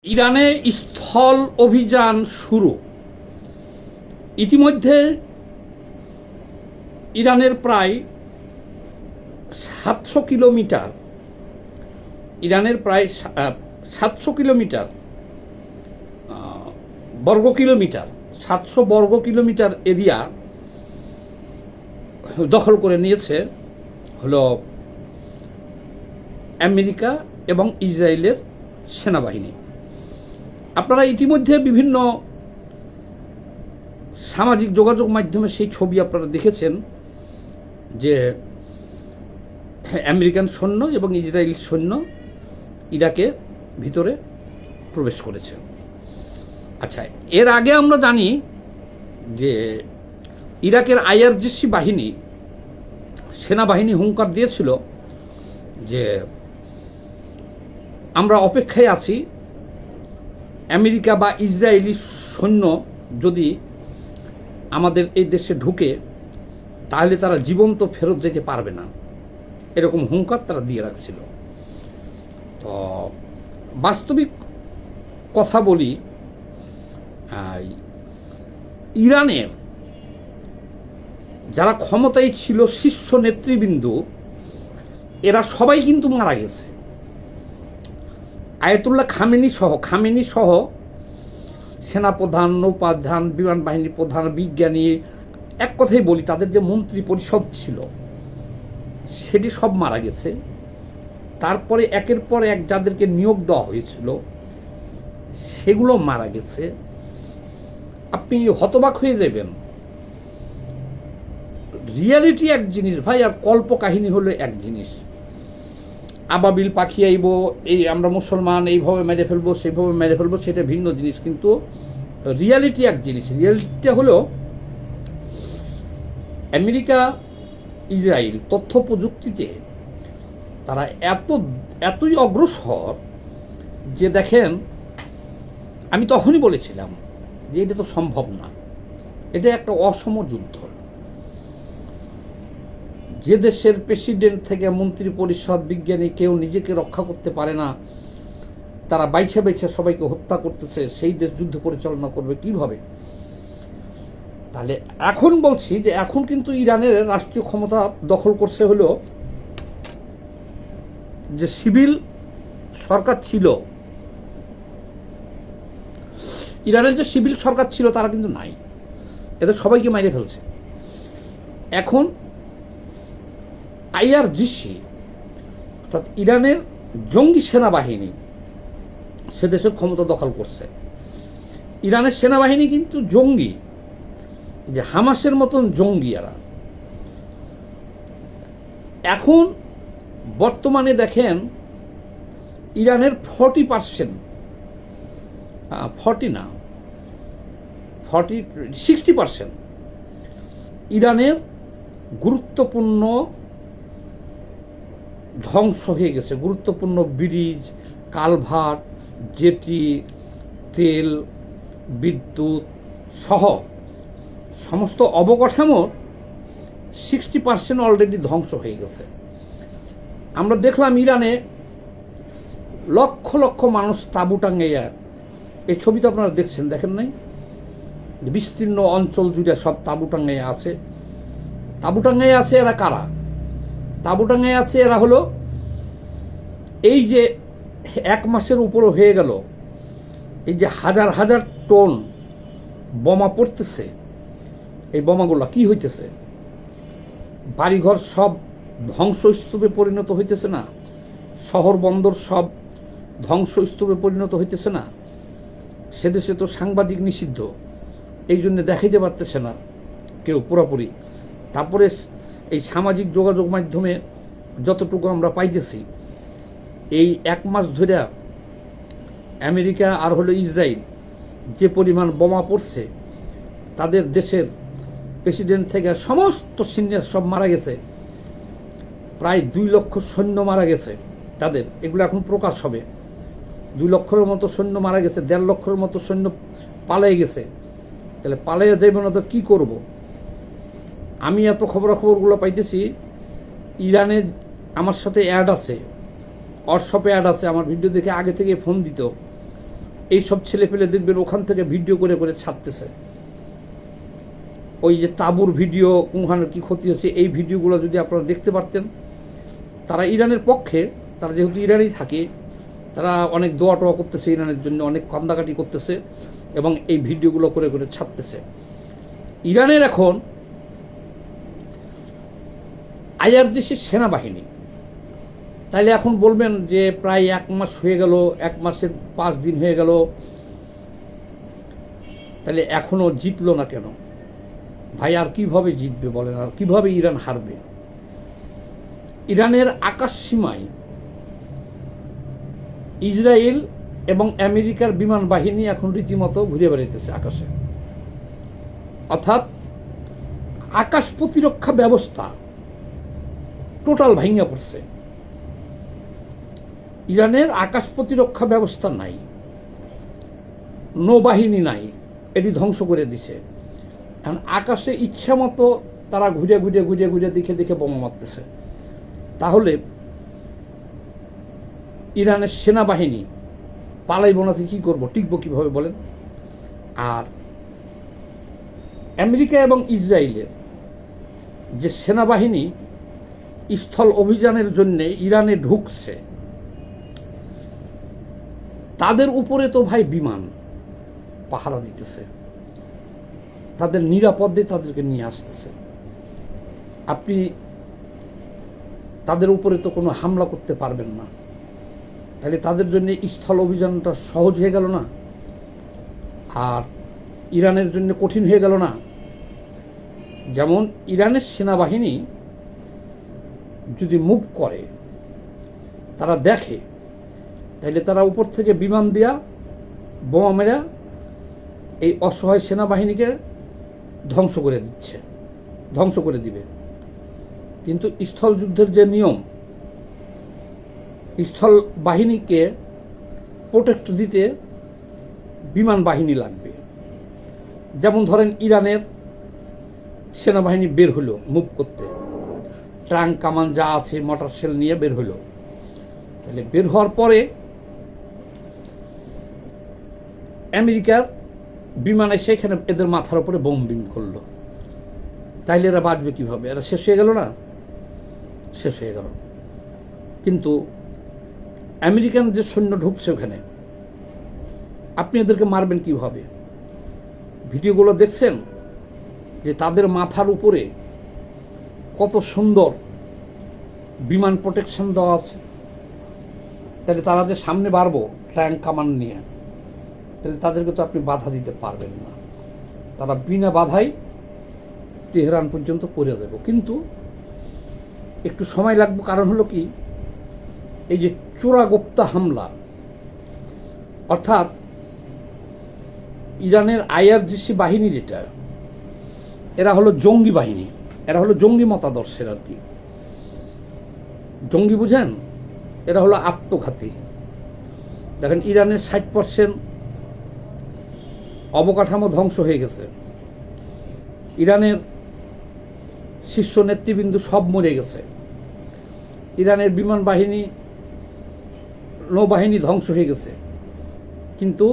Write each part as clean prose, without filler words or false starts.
ইরানে স্থল অভিযান শুরু। ইতিমধ্যে ইরানের প্রায় 700 কিলোমিটার বর্গ কিলোমিটার 700 বর্গ কিলোমিটার এরিয়া দখল করে নিয়েছে হলো আমেরিকা এবং ইসরায়েলের সেনাবাহিনী। আপনারা ইতিমধ্যে বিভিন্ন সামাজিক যোগাযোগ মাধ্যমে সেই ছবি আপনারা দেখেছেন যে আমেরিকান সৈন্য এবং ইসরায়েলি সৈন্য ইরাকের ভিতরে প্রবেশ করেছে। আচ্ছা, এর আগে আমরা জানি যে ইরাকের আইআরজিসি বাহিনী সেনাবাহিনী হুঙ্কার দিয়েছিল যে আমরা অপেক্ষায় আছি, আমেরিকা বা ইসরায়েলি সৈন্য যদি আমাদের এই দেশে ঢুকে তাহলে তারা জীবন্ত ফেরত যেতে পারবে না, এরকম হুঙ্কার তারা দিয়ে রাখছিল। তো বাস্তবিক কথা বলি, ইরানের যারা ক্ষমতায় ছিল শীর্ষ নেতৃবৃন্দ এরা সবাই কিন্তু মারা গেছে। আয়াতুল্লাহ খামেনি সহ সেনাপ্রধান, নৌপ্রধান, বিমান বাহিনী প্রধান, বিজ্ঞানী, এক কথাই বলি তাদের যে মন্ত্রী পরিষদ ছিল সেটি সব মারা গেছে। তারপরে একের পর এক যাদেরকে নিয়োগ দেওয়া হয়েছিল সেগুলো মারা গেছে। আপনি হতবাক হয়ে যাবেন। রিয়ালিটি এক জিনিস ভাই, আর কল্পকাহিনী হলো এক জিনিস। আবাবিল পাখি আইব, এই আমরা মুসলমান এইভাবে মেরে ফেলবো, সেইভাবে মেরে ফেলবো, সেটা ভিন্ন জিনিস। কিন্তু রিয়ালিটি এক জিনিস। রিয়ালিটিটা হলো আমেরিকা ইসরায়েল তথ্য প্রযুক্তিতে তারা এতই অগ্রসর যে দেখেন, আমি তখনই বলেছিলাম যে এটা তো সম্ভব না, এটা একটা অসম যুদ্ধ। যে দেশের প্রেসিডেন্ট থেকে মন্ত্রী পরিষদ, বিজ্ঞানী কেউ নিজেকে রক্ষা করতে পারে না, তারা বাইছে বাইছে সবাইকে হত্যা করতেছে, সেই দেশ যুদ্ধ পরিচালনা করবে কিভাবে? তাহলে এখন বলছি যে এখন কিন্তু ইরানের রাষ্ট্রীয় ক্ষমতা দখল করছে হলো যে সিভিল সরকার ছিল, ইরানের যে সিভিল সরকার ছিল তারা কিন্তু নাই, এদের সবাইকে মাইরে ফেলছে। এখন আইআরজিসি অর্থাৎ ইরানের জঙ্গি সেনাবাহিনী সে দেশের ক্ষমতা দখল করছে। ইরানের সেনাবাহিনী কিন্তু জঙ্গি, যে হামাসের মতন জঙ্গি এরা। এখন বর্তমানে দেখেন ইরানের 60% ইরানের গুরুত্বপূর্ণ ধ্বংস হয়ে গেছে। গুরুত্বপূর্ণ ব্রিজ, কালভার্ট, জেটি, তেল, বিদ্যুৎ সহ সমস্ত অবকাঠামোর 60% অলরেডি ধ্বংস হয়ে গেছে। আমরা দেখলাম ইরানে লক্ষ লক্ষ মানুষ তাঁবু টাঙ্গাইয়া, এই ছবি তো আপনারা দেখছেন, দেখেন নাই? বিস্তীর্ণ অঞ্চল জুড়ে সব তাঁবু টাঙ্গাইয়া আছে। তাঁবু টাঙ্গাইয়া আছে এরা কারা? তাঁবু টাঙ্গাইয়া আছে এরা হলো এই যে 1 মাসের উপরও হয়ে গেল, এই যে হাজার হাজার টন বোমা পড়তেছে, এই বোমাগুলো কি হইতেছে? বাড়িঘর সব ধ্বংসস্তূপে পরিণত হইতেছে না? শহর বন্দর সব ধ্বংসস্তূপে পরিণত হইতেছে না? সে দেশে তো সাংবাদিক নিষিদ্ধ, এই জন্য দেখাইতে পারতেছে না কেউ পুরোপুরি। তারপরে এই সামাজিক যোগাযোগ মাধ্যমে যতটুকু আমরা পাইতেছি, এই 1 মাস ধরে আমেরিকা আর হলো ইসরায়েল যে পরিমাণ বোমা পড়ছে, তাদের দেশের প্রেসিডেন্ট থেকে সমস্ত সিনিয়র সব মারা গেছে। প্রায় 2 লক্ষ সৈন্য মারা গেছে তাদের, এগুলো এখন প্রকাশ হবে। 2 লক্ষের মতো সৈন্য মারা গেছে, 1.5 লক্ষের মতো সৈন্য পালিয়ে গেছে। তাহলে পালিয়ে যাইব না তো কী করবো? আমি এত খবরাখবরগুলো পাইতেছি, ইরানে আমার সাথে অ্যাড আছে, হোয়াটসঅ্যাপে অ্যাড আছে, আমার ভিডিও দেখে আগে থেকে ফোন দিত এইসব ছেলে পেলে দেখবেন ওখান থেকে ভিডিও করে করে ছাড়তেছে। ওই যে তাঁবুর ভিডিও, ওখানে কী ক্ষতি হচ্ছে, এই ভিডিওগুলো যদি আপনারা দেখতে পারতেন। তারা ইরানের পক্ষে, তারা যেহেতু ইরানেই থাকে, তারা অনেক দোয়া টোয়া করতেছে ইরানের জন্য, অনেক কান্দাকাটি করতেছে এবং এই ভিডিওগুলো করে করে ছাড়তেছে। ইরানের এখন আইআরজিসি সেনাবাহিনী, তাইলে এখন বলবেন যে প্রায় 1 মাস হয়ে গেল, 1 মাসের 5 দিন হয়ে গেল, তাহলে এখনও জিতলো না কেন? ভাই আর কিভাবে জিতবে বলেন, আর কিভাবে ইরান হারবে? ইরানের আকাশ সীমায় ইসরায়েল এবং আমেরিকার বিমান বাহিনী এখন রীতিমতো ঘুরে বেড়াইতেছে আকাশে, অর্থাৎ আকাশ প্রতিরক্ষা ব্যবস্থা টোটাল ভাঙা পড়ছে। ইরানের আকাশ প্রতিরক্ষা ব্যবস্থা নাই, নৌবাহিনী নাই, এটি ধ্বংস করে দিছে। কারণ আকাশে ইচ্ছা মতো তারা ঘুরে ঘুরে ঘুরে ঘুরে দেখে দেখে বোমা মারতেছে। তাহলে ইরানের সেনাবাহিনী পালাইব না, কী করবো, টিকবো কীভাবে বলেন? আর আমেরিকা এবং ইসরায়েলের যে সেনাবাহিনী স্থল অভিযানের জন্যে ইরানে ঢুকছে, তাদের উপরে তো ভাই বিমান পাহারা দিতেছে, তাদের নিরাপদে তাদেরকে নিয়ে আসতেছে। আপনি তাদের উপরে তো কোনো হামলা করতে পারবেন না, তাহলে তাদের জন্য স্থল অভিযানটা সহজ হয়ে গেল না? আর ইরানের জন্য কঠিন হয়ে গেল না? যেমন ইরানের সেনাবাহিনী যদি মুভ করে, তারা দেখে, তাহলে তারা উপর থেকে বিমান দেয়া বোমা মেরা এই অসহায় সেনাবাহিনীকে ধ্বংস করে দিচ্ছে, ধ্বংস করে দিবে। কিন্তু স্থল যুদ্ধের যে নিয়ম, স্থল বাহিনীকে প্রোটেক্ট দিতে বিমান বাহিনী লাগবে। যেমন ধরেন ইরানের সেনাবাহিনী বের হলো মুভ করতে, ট্যাঙ্ক কামান যা আছে মোটর শেল নিয়ে বের হলো, তাহলে বের হওয়ার পরে আমেরিকার বিমানে সেখানে এদের মাথার উপরে বোমবিং করলো, তাইলে এরা বাঁচবে কীভাবে? এরা শেষ হয়ে গেল না? শেষ হয়ে গেল। কিন্তু আমেরিকান যে সৈন্য ঢুকছে ওখানে, আপনি এদেরকে মারবেন কিভাবে? ভিডিওগুলো দেখছেন যে তাদের মাথার উপরে কত সুন্দর বিমান প্রোটেকশন দেওয়া আছে, তাহলে তারা যে সামনে বাড়বো ট্যাঙ্ক কামান নিয়ে, তাহলে তাদেরকে তো আপনি বাধা দিতে পারবেন না, তারা বিনা বাধাই তেহরান পর্যন্ত পৌঁছে যাব। কিন্তু একটু সময় লাগবে, কারণ হলো কি, এই যে চোরাগোপ্তা হামলা, অর্থাৎ ইরানের আইআরজিসি বাহিনী যেটা, এরা হলো জঙ্গি বাহিনী, এরা হলো জঙ্গি মতাদর্শের আর কি। জঙ্গি বুঝেন? এরা হলো আত্মঘাতী। দেখেন ইরানের 60% অবকাঠামো ধ্বংস হয়ে গেছে, ইরানের শীর্ষ নেতৃবৃন্দ সব মরে গেছে, ইরানের বিমান বাহিনী নৌবাহিনী ধ্বংস হয়ে গেছে। কিন্তু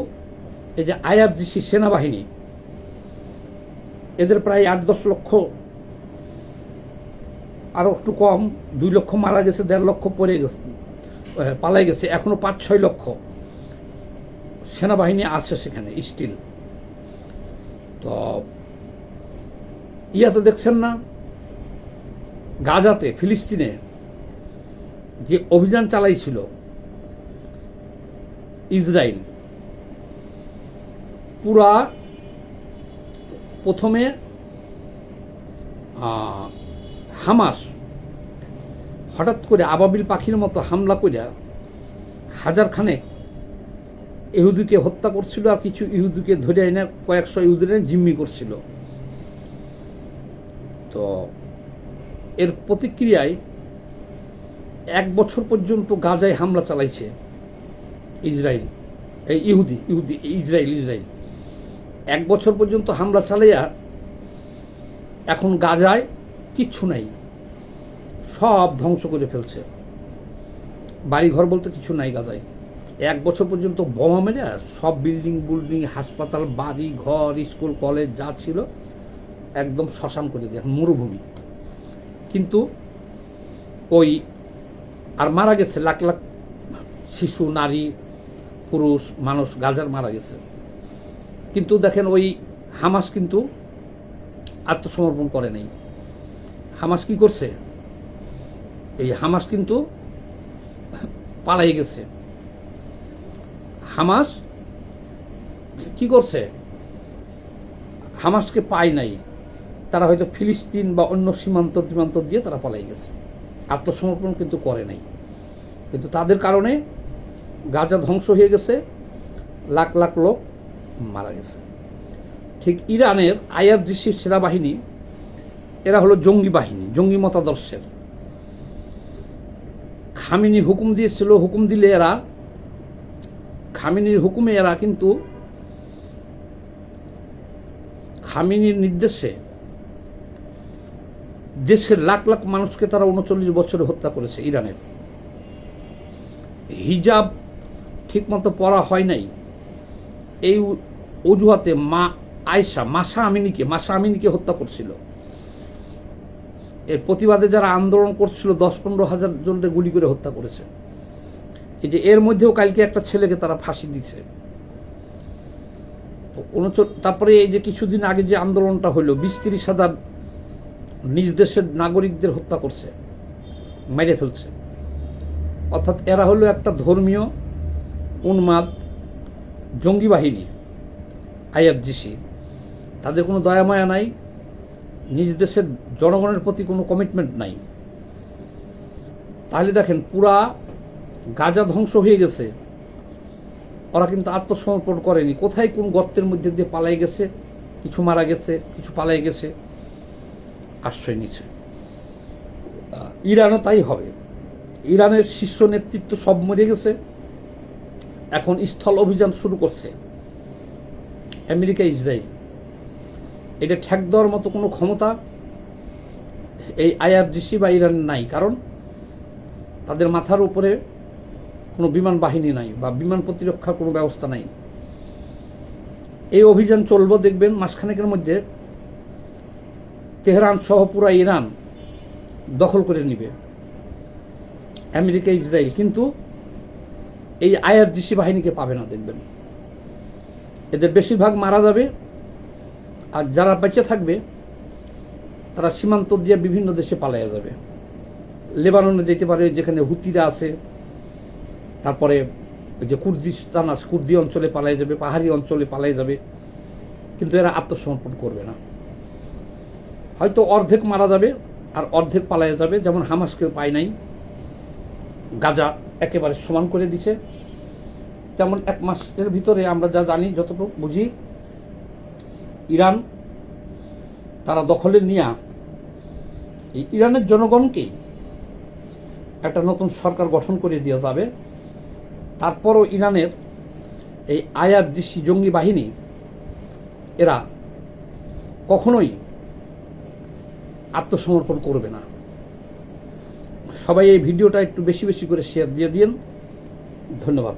এই যে আইআরজিসি সেনাবাহিনী, এদের প্রায় 8-10 লক্ষ, আরও একটু কম, 2 লক্ষ মারা গেছে, 1.5 লক্ষ পড়ে গেছে, পালাই গেছে, এখনো 5-6 লক্ষ সেনাবাহিনী আছে সেখানে স্টিল। তো ইয়াতে দেখছেন না, গাজাতে, ফিলিস্তিনে যে অভিযান চালাইছিল ইসরায়েল, পুরা প্রথমে হামাস হঠাৎ করে আবাবিল পাখির মতো হামলা করে 1000 খানেক ইহুদিকে হত্যা করছিল, আর কিছু ইহুদিকে ধরে এনে কয়েকশো ইহুদিকে জিম্মি করছিল। তো এর প্রতিক্রিয়ায় 1 বছর পর্যন্ত গাজায় হামলা চালাইছে ইসরায়েল, এই ইসরায়েল 1 বছর পর্যন্ত হামলা চালাইয়া এখন গাজায় কিচ্ছু নাই, সব ধ্বংস করে ফেলছে। বাড়িঘর বলতে কিছু নাই গাজায়, 1 বছর পর্যন্ত বোমা মেরে সব বিল্ডিং হাসপাতাল, বাড়ি ঘর, স্কুল কলেজ যা ছিল একদম শ্মশান করে দিয়ে মরুভূমি। কিন্তু ওই আর মারা গেছে লাখ লাখ শিশু, নারী, পুরুষ মানুষ গাজার মারা গেছে। কিন্তু দেখেন ওই হামাস কিন্তু আত্মসমর্পণ করে নেই। হামাস কি করছে? এই হামাস কিন্তু পালাই গেছে। হামাস কি করছে? হামাসকে পায় নাই, তারা হয়তো ফিলিস্তিন বা অন্য সীমান্ত দিয়ে তারা পালাই গেছে, আত্মসমর্পণ কিন্তু করে নাই। কিন্তু তাদের কারণে গাজা ধ্বংস হয়ে গেছে, লাখ লাখ লোক মারা গেছে। ঠিক ইরানের আইআরজিসি সেনাবাহিনী, এরা হলো জঙ্গি বাহিনী, জঙ্গি মতাদর্শের। খামেনি হুকুম দিয়েছিল, হুকুম দিলে এরা, খামেনির হুকুমে এরা কিন্তু খামেনির নির্দেশে দেশের লাখ লাখ মানুষকে তারা 39 বছরে হত্যা করেছে। ইরানের হিজাব ঠিকমতো পরা হয় নাই, এই অজুহাতে মাসা আমিনিকে হত্যা করছিল। এর প্রতিবাদে যারা আন্দোলন করছিল 10-15 হাজার জনকে গুলি করে হত্যা করেছে। এই যে এর মধ্যেও কালকে একটা ছেলেকে তারা ফাঁসি দিচ্ছে। তারপরে এই যে কিছুদিন আগে যে আন্দোলনটা হলো, 20-30 হাজার নিজ দেশের নাগরিকদের হত্যা করছে, মেরে ফেলছে। অর্থাৎ এরা হলো একটা ধর্মীয় উন্মাদ জঙ্গি বাহিনী, আইআরজিসি। তাদের কোনো দয়ামায়া নাই, নিজ দেশের জনগণের প্রতি কোনো কমিটমেন্ট নাই। তাহলে দেখেন পুরা গাজা ধ্বংস হয়ে গেছে, ওরা কিন্তু আত্মসমর্পণ করেনি। কোথায় কোন গর্তের মধ্যে দিয়ে পালাই গেছে, কিছু মারা গেছে, কিছু পালাই গেছে, আশ্রয় নিচ্ছে। ইরানও তাই হবে। ইরানের শীর্ষ নেতৃত্ব সব মরে গেছে, এখন স্থল অভিযান শুরু করছে আমেরিকা, ইসরায়েল। এটা ঠেক দেওয়ার মতো কোনো ক্ষমতা এই আইআরজিসি বা ইরান নাই, কারণ তাদের মাথার উপরে কোনো বিমান বাহিনী নাই বা বিমান প্রতিরক্ষার কোনো ব্যবস্থা নাই। এই অভিযান চলবে, দেখবেন মাসখানেকের মধ্যে তেহরান সহ পুরা ইরান দখল করে নিবে আমেরিকা, ইসরায়েল। কিন্তু এই আইআরজিসি বাহিনীকে পাবে না, দেখবেন এদের বেশিরভাগ মারা যাবে, আর যারা বেঁচে থাকবে তারা সীমান্ত দিয়ে বিভিন্ন দেশে পালাইয়া যাবে। লেবাননে যেতে পারে, যেখানে হুতিরা আছে, তারপরে ওই যে কুর্দিস্তান আছে, কুর্দি অঞ্চলে পালাই যাবে, পাহাড়ি অঞ্চলে পালাই যাবে। কিন্তু এরা আত্মসমর্পণ করবে না। হয়তো অর্ধেক মারা যাবে আর অর্ধেক পালাই যাবে, যেমন হামাসকে পায় নাই, গাজা একেবারে সমান করে দিছে। তেমন 1 মাসের ভিতরে আমরা যা জানি, যতটুকু বুঝি, ইরান তারা দখলে নিয়ে এই ইরানের জনগণকেই একটা নতুন সরকার গঠন করে দেওয়া যাবে। তারপরও ইরানের এই আইআরজিসি জঙ্গি বাহিনী এরা কখনোই আত্মসমর্পণ করবে না। সবাই এই ভিডিওটা একটু বেশি বেশি করে শেয়ার দিয়ে দিন। ধন্যবাদ।